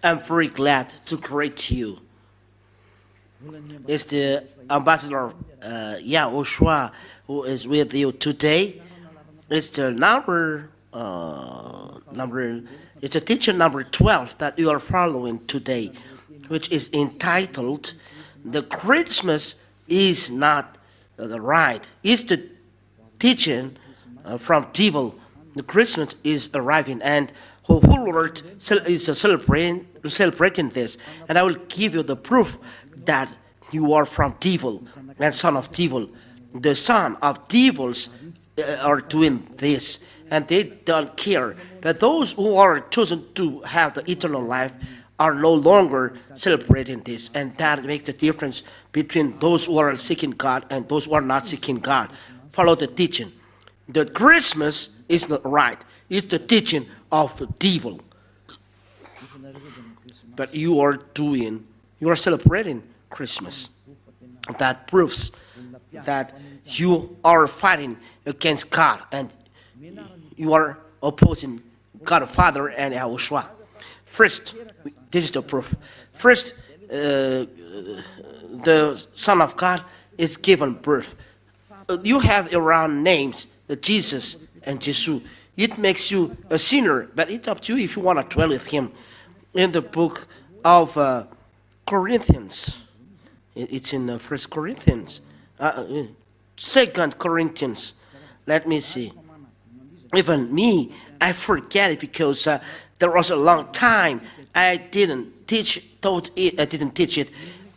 I'm very glad to greet you. It's the ambassador YAHOSHUAH who is with you today. It's the it's a teacher number 12 that you are following today, which is entitled "The Christmas is Not the Right." It's the teaching from devil. The Christmas is arriving, and whole world is celebrating this. And I will give you the proof that you are from devil and son of devil. The son of devils are doing this, and they don't care. But those who are chosen to have the eternal life are no longer celebrating this, and that makes the difference between those who are seeking God and those who are not seeking God. Follow the teaching. The Christmas is not right. It's the teaching of the devil. But you are celebrating Christmas. That proves that you are fighting against God and you are opposing God the Father and YAHOSHUAH. First, this is the proof. First, the Son of God is given birth. You have around names, Jesus and Jesus. It makes you a sinner, but it's up to you if you want to dwell with him. In the book of Corinthians, it's in 1 Corinthians, 2 Corinthians. Let me see. Even me, I forget it because there was a long time I didn't teach it.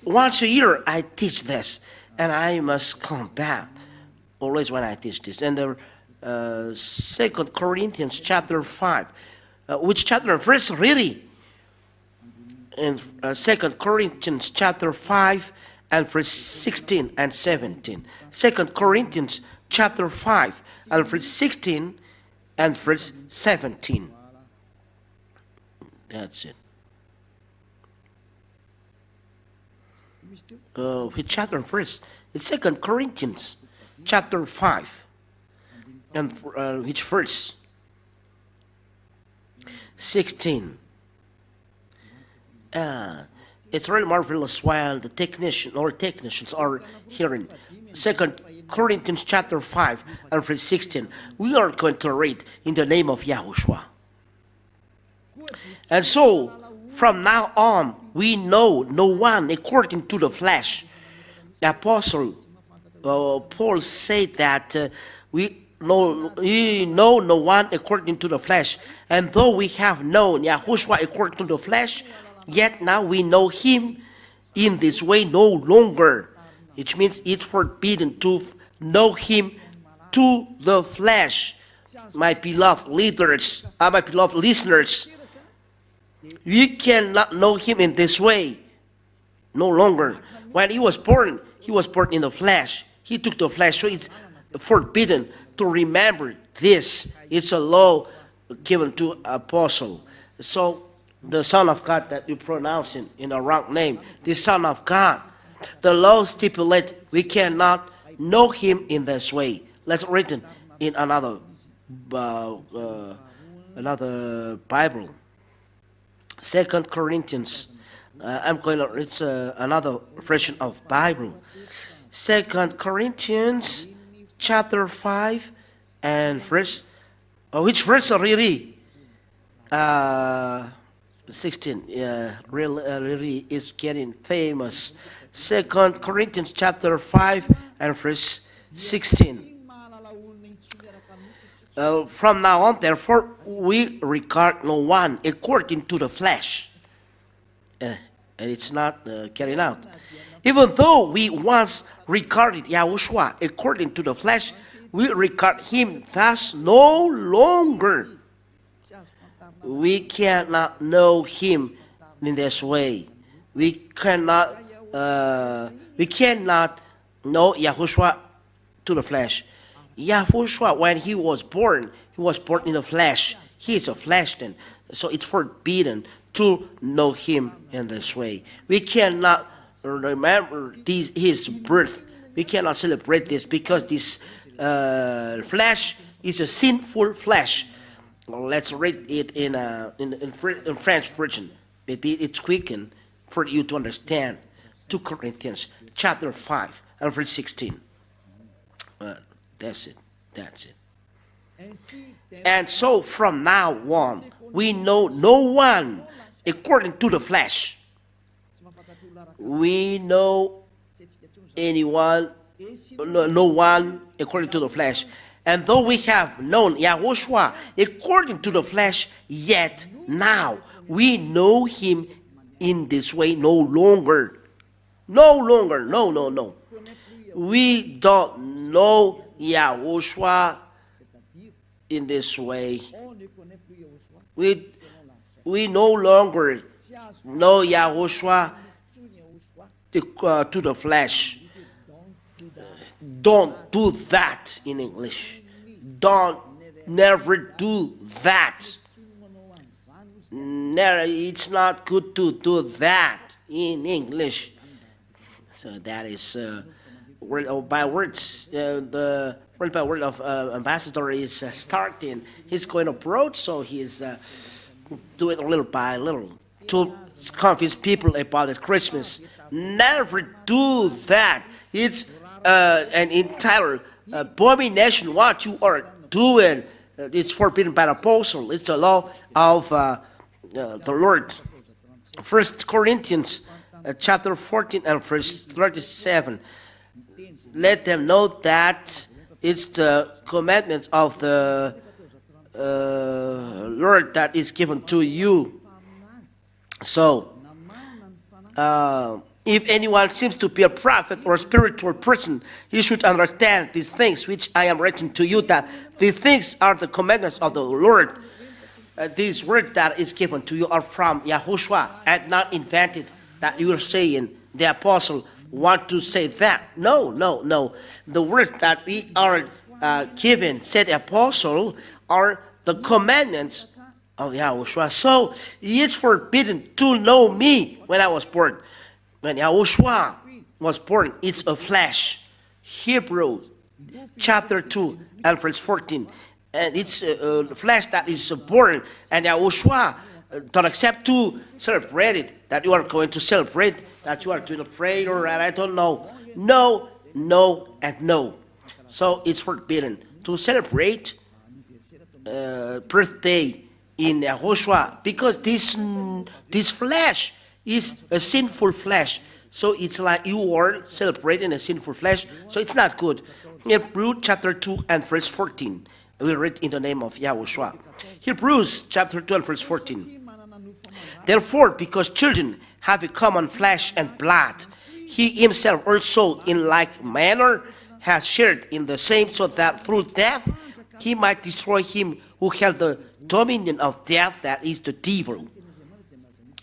Once a year I teach this, and I must come back always when I teach this. And the 2 Corinthians chapter 5, which chapter and verse really? In 2 Corinthians chapter 5 and verse 16 and 17. 2 Corinthians chapter 5 and verse 16 and verse 17. That's it. Which chapter and verse? It's 2 Corinthians chapter 5 and which verse? 16. It's really marvelous while the technicians are hearing 2 Corinthians chapter 5 and verse 16. We are going to read in the name of YAHOSHUAH. And so, from now on, we know no one according to the flesh. The Apostle Paul said that we know no one according to the flesh. And though we have known YAHOSHUAH according to the flesh, yet now we know him in this way no longer. Which means it's forbidden to know him to the flesh. My beloved leaders, my beloved listeners, we cannot know him in this way no longer. When he was born in the flesh. He took the flesh, so it's forbidden to remember this. It's a law given to apostle. So the Son of God that you pronounce in a wrong name, the Son of God, the law stipulates we cannot know him in this way. Let's read it in another Bible. 2 Corinthians. It's another version of Bible. 2 Corinthians chapter 5 and verse. Which verse really? 16. Yeah, really is getting famous. 2 Corinthians chapter 5 and verse 16. From now on, therefore, we regard no one according to the flesh. And it's not carried out. Even though we once regarded YAHOSHUAH according to the flesh, we regard him thus no longer. We cannot know him in this way. We cannot know YAHOSHUAH to the flesh. YAHOSHUAH, when he was born in the flesh. He is a flesh then. So it's forbidden to know him in this way. We cannot remember his birth. We cannot celebrate this because this flesh is a sinful flesh. Let's read it in French version. Maybe it's quicken for you to understand. 2 Corinthians chapter 5 and verse 16. That's it. That's it. And so from now on, we know no one according to the flesh. We know anyone, no one according to the flesh. And though we have known YAHOSHUAH according to the flesh, yet now we know him in this way no longer. No longer. No. We don't know YAHOSHUAH in this way. We no longer know YAHOSHUAH to the flesh. Don't do that in English. Never do that. Never, it's not good to do that in English. So that is word by words. The word by word of ambassador is starting. He's going abroad, so he's doing little by little to convince people about the Christmas. Never do that. It's an entire abomination what you are doing. It's forbidden by the apostle. It's the law of the Lord. 1 Corinthians chapter 14 and verse 37. Let them know that it's the commandments of the Lord that is given to you. So, if anyone seems to be a prophet or a spiritual person, he should understand these things which I am writing to you, that these things are the commandments of the Lord. These words that is given to you are from YAHOSHUAH and not invented, that you are saying the apostle want to say that. No. The words that we are given, said the apostle, are the commandments of YAHOSHUAH. So it's forbidden to know me when I was born. When YAHOSHUAH was born, it's a flesh. Hebrews chapter 2 and verse 14. And it's a flesh that is born, and YAHOSHUAH don't accept to celebrate it, that you are going to celebrate, that you are doing a prayer, and I don't know. No, and no. So it's forbidden to celebrate birthday in YAHOSHUAH, because this flesh is a sinful flesh. So it's like you are celebrating a sinful flesh, so it's not good. Hebrews chapter 2 and verse 14. We'll read in the name of YAHOSHUAH. Hebrews chapter 2 and verse 14. Therefore, because children have a common flesh and blood, he himself also in like manner has shared in the same, so that through death he might destroy him who held the dominion of death, that is the devil.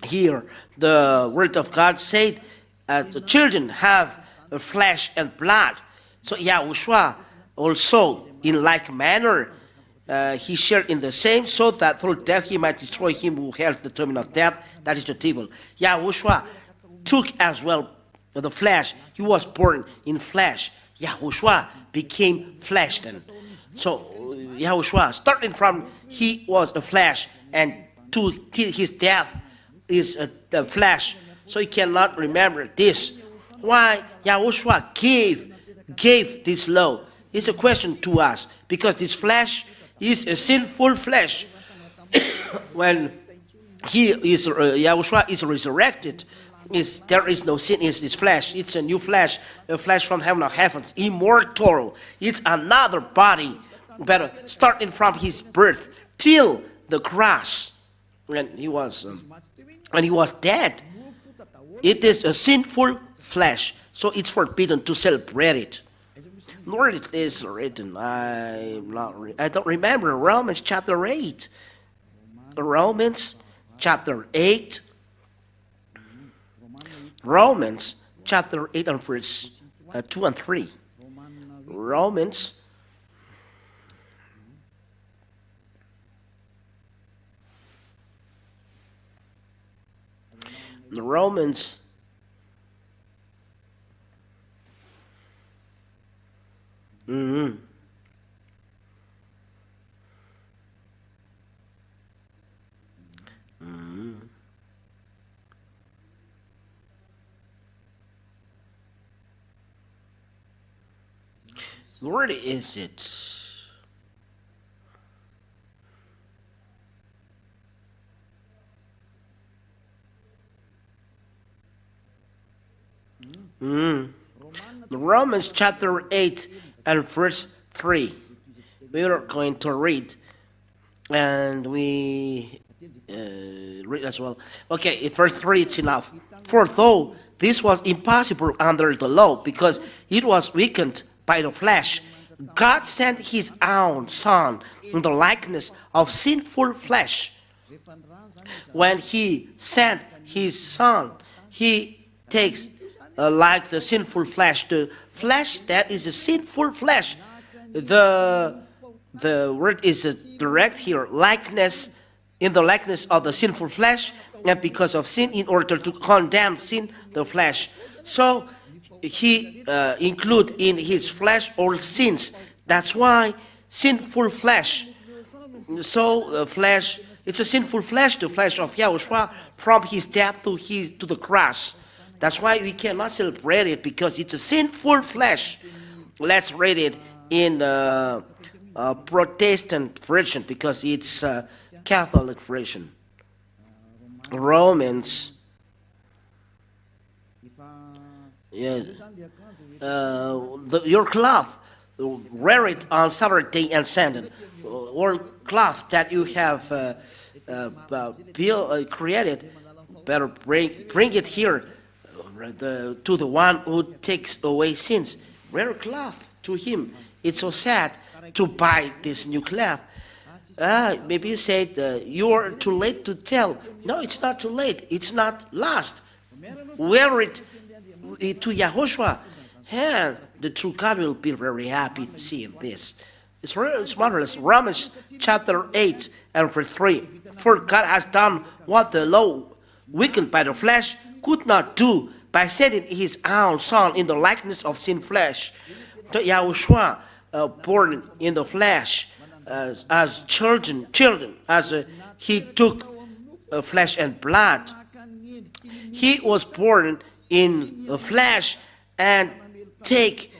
Here, the word of God said, the children have a flesh and blood. So YAHOSHUAH also in like manner he shared in the same, so that through death he might destroy him who held the dominion of death, that is the devil. YAHOSHUAH took as well the flesh. He was born in flesh. YAHOSHUAH became flesh then. So YAHOSHUAH, starting from he was a flesh, and to his death is a flesh. So he cannot remember this. Why YAHOSHUAH gave this law? It's a question to us, because this flesh is a sinful flesh. When YAHOSHUAH is resurrected, there is no sin in this flesh. It's a new flesh, a flesh from heaven of heavens, immortal. It's another body, but starting from his birth till the cross, when he was dead. It is a sinful flesh, so it's forbidden to celebrate it. Lord, it is written. I don't remember. Romans chapter 8. Romans chapter 8. Romans chapter 8 and verse 2 and 3. Romans Where is it? Romans chapter 8 and verse 3. We are going to read, and we read as well. Okay, verse 3 it's enough. For though this was impossible under the law, because it was weakened by the flesh, God sent his own Son in the likeness of sinful flesh. When he sent his Son, he takes like the sinful flesh, the flesh that is a sinful flesh. The word is direct here, likeness, in the likeness of the sinful flesh, and because of sin, in order to condemn sin, the flesh. So he include in his flesh all sins. That's why sinful flesh. So flesh, it's a sinful flesh, the flesh of YAHOSHUAH, from his death to the cross. That's why we cannot celebrate it, because it's a sinful flesh. Let's read it in Protestant version, because it's a Catholic version. Romans. Yeah. Your cloth, wear it on Saturday and Sunday. Or cloth that you have created, better bring it here to the one who takes away sins. Wear a cloth to him. It's so sad to buy this new cloth. Maybe you said you're too late to tell. No, it's not too late. It's not lost. Wear it to YAHOSHUAH, and the true God will be very happy to see this. It's marvelous. Romans chapter 8 and verse 3. For God has done what the law, weakened by the flesh, could not do, by sending his own Son in the likeness of sin flesh. The YAHOSHUAH, born in the flesh, as children, as he took flesh and blood. He was born in the flesh and take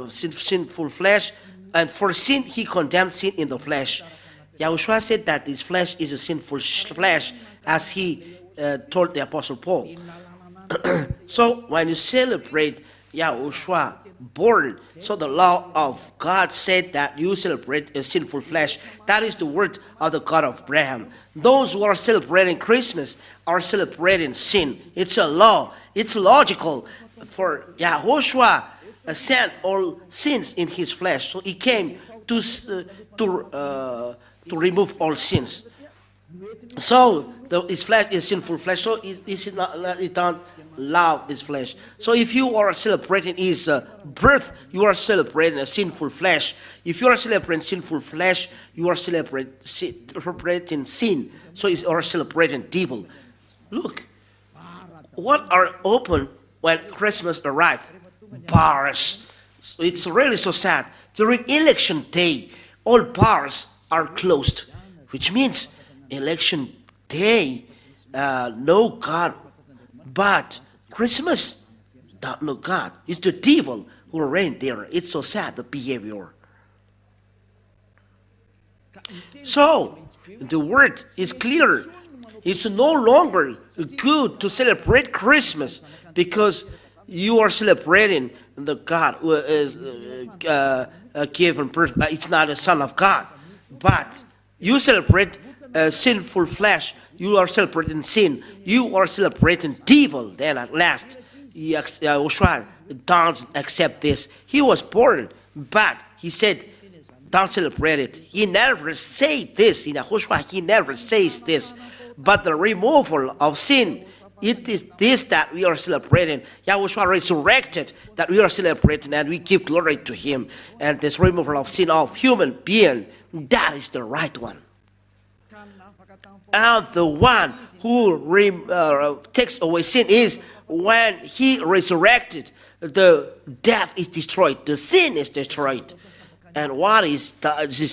sinful flesh, and for sin he condemned sin in the flesh. YAHOSHUAH said that his flesh is a sinful flesh, as he told the Apostle Paul. So when you celebrate YAHOSHUAH born, so the law of God said that you celebrate a sinful flesh. That is the word of the God of Abraham. Those who are celebrating Christmas are celebrating sin. It's a law. It's logical. For YAHOSHUAH sent all sins in his flesh, so he came to remove all sins. So his flesh is sinful flesh, so it don't love this flesh. So if you are celebrating his birth, you are celebrating a sinful flesh. If you are celebrating sinful flesh, you are celebrating sin. So you are celebrating devil. Look, what are open when Christmas arrived? Bars. So it's really so sad. During election day, all bars are closed, which means election day, no God. But Christmas, don't know God. It's the devil who reigns there. It's so sad, the behavior. So, the word is clear. It's no longer good to celebrate Christmas because you are celebrating the God who is given birth. It's not a son of God. But you celebrate sinful flesh. You are celebrating sin. You are celebrating devil. Then at last, YAHOSHUAH don't accept this. He was born, but he said, don't celebrate it. He never said this. In YAHOSHUAH, he never says this. But the removal of sin, it is this that we are celebrating. YAHOSHUAH resurrected, that we are celebrating, and we give glory to him. And this removal of sin of human being, that is the right one. And the one who takes away sin is when he resurrected, the death is destroyed, the sin is destroyed. And what is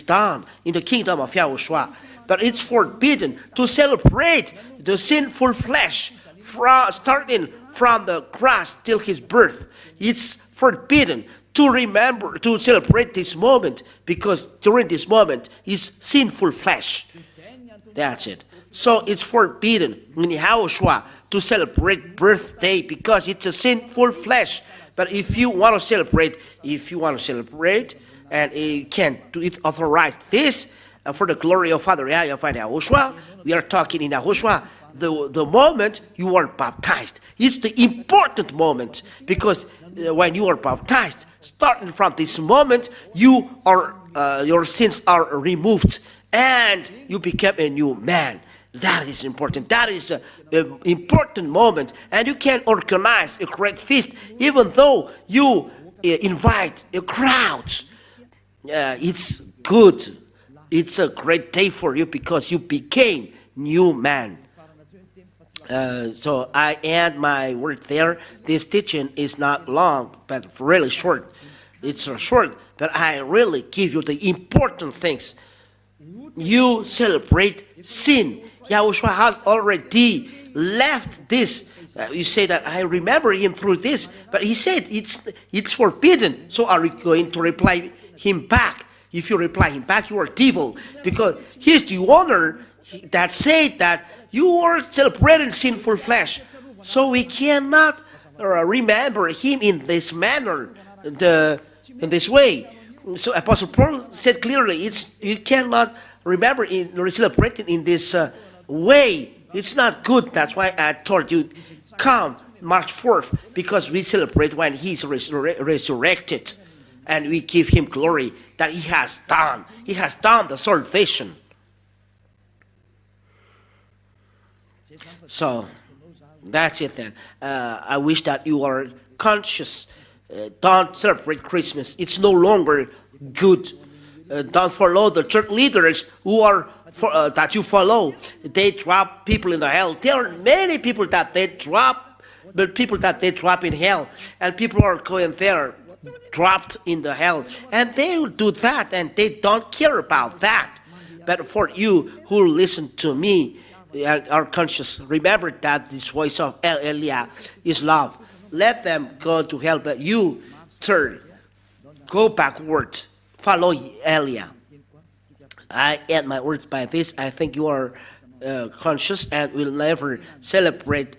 done in the kingdom of YAHOSHUAH? But it's forbidden to celebrate the sinful flesh starting from the cross till his birth. It's forbidden to remember, to celebrate this moment, because during this moment is sinful flesh. That's it. So it's forbidden in YAHOSHUAH to celebrate birthday because it's a sinful flesh. But if you want to celebrate, and you can do it, authorize this for the glory of Father YAHVAH and YAHOSHUAH. We are talking in YAHOSHUAH. The moment you are baptized, it's the important moment, because when you are baptized, starting from this moment, you are your sins are removed and you become a new man. That is important. That is an important moment, and you can organize a great feast even though you invite a crowd. It's good. It's a great day for you because you became new man. So I end my word there. This teaching is not long, but really short. It's short, but I really give you the important things. You celebrate sin. YAHOSHUAH has already left this. You say that I remember him through this, but he said it's forbidden. So are you going to reply him back? If you reply him back, you are devil, because he's the owner that said that you are celebrating sinful flesh. So we cannot remember him in this manner, in this way. So Apostle Paul said clearly, you cannot remember celebrating in this way. It's not good. That's why I told you, come March 4th, because we celebrate when he's resurrected, and we give him glory that he has done. He has done the salvation. So that's it then. I wish that you are conscious. Don't celebrate Christmas. It's no longer good. Don't follow the church leaders who are that you follow. They drop people in the hell. There are many people that they drop, but people that they drop in hell, and people are going there, dropped in the hell, and they will do that, and they don't care about that. But for you who listen to me and are conscious, remember that this voice of Elia is love. Let them go to hell, but you turn, go backward, follow Elia. I end my words by this. I think you are conscious and will never celebrate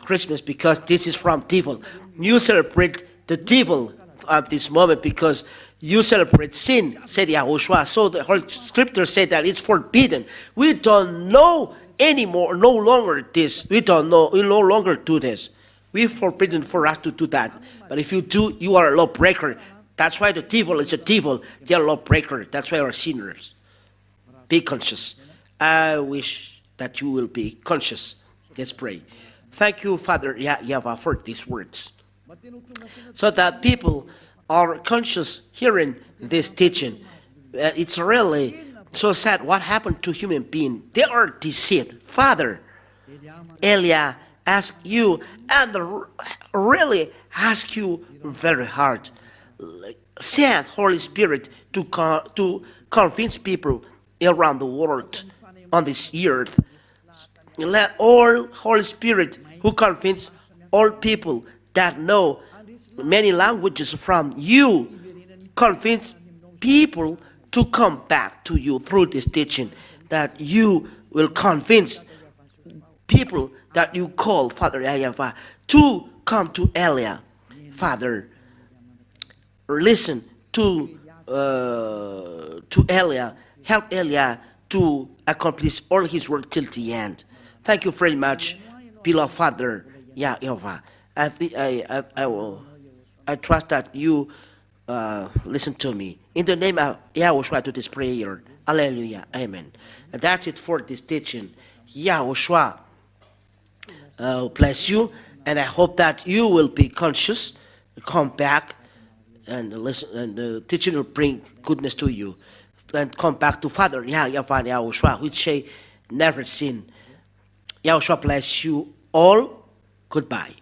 Christmas, because this is from devil. You celebrate the devil at this moment because you celebrate sin, said YAHOSHUAH. So the whole scripture said that it's forbidden. We don't know anymore, no longer this. We don't know, we no longer do this. We're forbidden for us to do that. But if you do, you are a lawbreaker. That's why the devil is a devil. They are a lawbreaker. That's why we are sinners. Be conscious. I wish that you will be conscious. Let's pray. Thank you, Father YAHVAH, for these words, so that people are conscious hearing this teaching. It's really so sad what happened to human beings. They are deceived. Father, Elia asked you, and really ask you very hard. Send Holy Spirit to convince people around the world on this earth. Let all Holy Spirit who convince all people that know many languages from you, convince people to come back to you through this teaching, that you will convince people that you call Father YAHVAH to come to Elia. Father, listen to Elia. Help Elia to accomplish all his work till the end. Thank you very much, beloved Father YAHVAH. I trust that you listen to me. In the name of YAHOSHUAH to this prayer. Hallelujah. Amen. And that's it for this teaching. YAHOSHUAH bless you. And I hope that you will be conscious, come back, and listen, and the teaching will bring goodness to you. And come back to Father YAHVAH and YAHOSHUAH, which say never sin. YAHOSHUAH bless you all. Goodbye.